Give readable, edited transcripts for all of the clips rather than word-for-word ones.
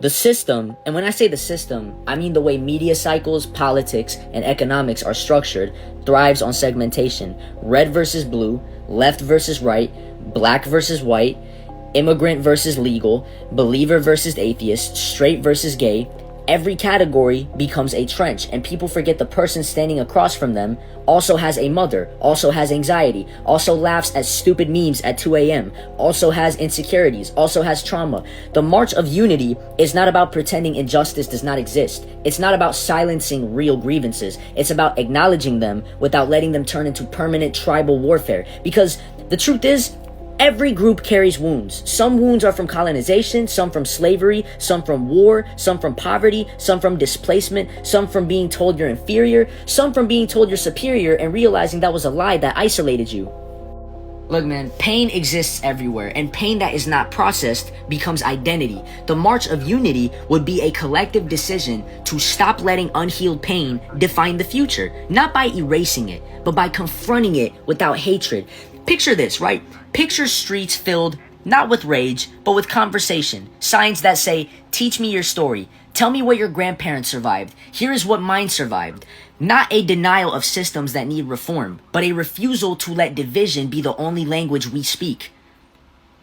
The system, and when I say the system, I mean the way media cycles, politics, and economics are structured, thrives on segmentation. Red versus blue, left versus right, black versus white, immigrant versus legal, believer versus atheist, straight versus gay. Every category becomes a trench, and people forget the person standing across from them also has a mother, also has anxiety, also laughs at stupid memes at 2 a.m., also has insecurities, also has trauma. The March of Unity is not about pretending injustice does not exist. It's not about silencing real grievances. It's about acknowledging them without letting them turn into permanent tribal warfare. Because the truth is, every group carries wounds. Some wounds are from colonization, some from slavery, some from war, some from poverty, some from displacement, some from being told you're inferior, some from being told you're superior and realizing that was a lie that isolated you. Look, man, pain exists everywhere, and pain that is not processed becomes identity. The March of Unity would be a collective decision to stop letting unhealed pain define the future, not by erasing it, but by confronting it without hatred. Picture this, right? Picture streets filled not with rage, but with conversation. Signs that say, teach me your story. Tell me what your grandparents survived. Here is what mine survived. Not a denial of systems that need reform, but a refusal to let division be the only language we speak.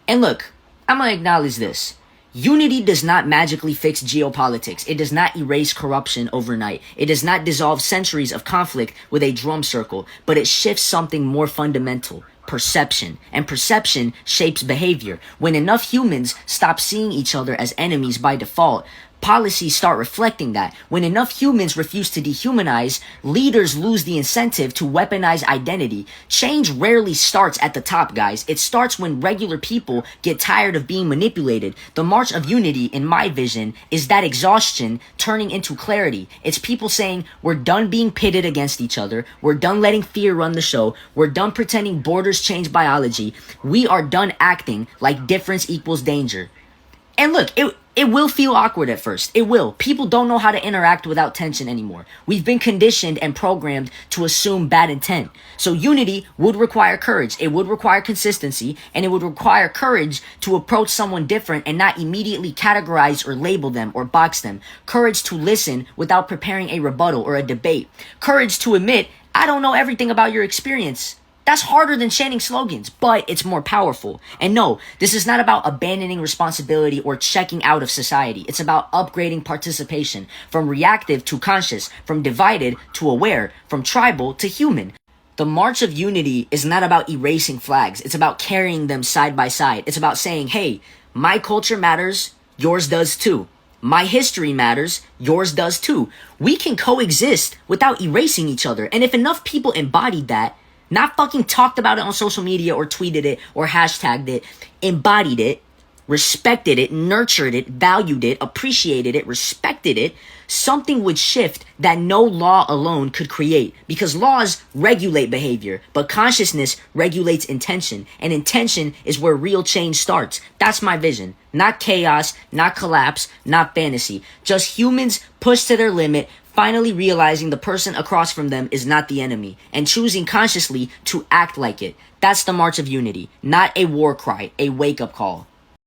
And look, I'm gonna acknowledge this. Unity does not magically fix geopolitics. It does not erase corruption overnight. It does not dissolve centuries of conflict with a drum circle, but it shifts something more fundamental. Perception. And perception shapes behavior. When enough humans stop seeing each other as enemies by default, policies start reflecting that. When enough humans refuse to dehumanize, leaders lose the incentive to weaponize identity. Change rarely starts at the top, guys. It starts when regular people get tired of being manipulated. The March of Unity, in my vision, is that exhaustion turning into clarity. It's people saying, we're done being pitted against each other. We're done letting fear run the show. We're done pretending borders change biology. We are done acting like difference equals danger. And look, it will feel awkward at first. It will. People don't know how to interact without tension anymore. We've been conditioned and programmed to assume bad intent. So unity would require courage. It would require consistency, and it would require courage to approach someone different and not immediately categorize or label them or box them. Courage to listen without preparing a rebuttal or a debate. Courage to admit, I don't know everything about your experience. That's harder than chanting slogans, but it's more powerful. And no, this is not about abandoning responsibility or checking out of society. It's about upgrading participation from reactive to conscious, from divided to aware, from tribal to human. The March of Unity is not about erasing flags. It's about carrying them side by side. It's about saying, hey, my culture matters, yours does too. My history matters, yours does too. We can coexist without erasing each other. And if enough people embodied that, not fucking talked about it on social media or tweeted it or hashtagged it, embodied it, respected it, nurtured it, valued it, appreciated it, respected it, something would shift that no law alone could create. Because laws regulate behavior, but consciousness regulates intention. And intention is where real change starts. That's my vision. Not chaos, not collapse, not fantasy. Just humans pushed to their limit, finally realizing the person across from them is not the enemy, and choosing consciously to act like it. That's the March of Unity, not a war cry, a wake-up call.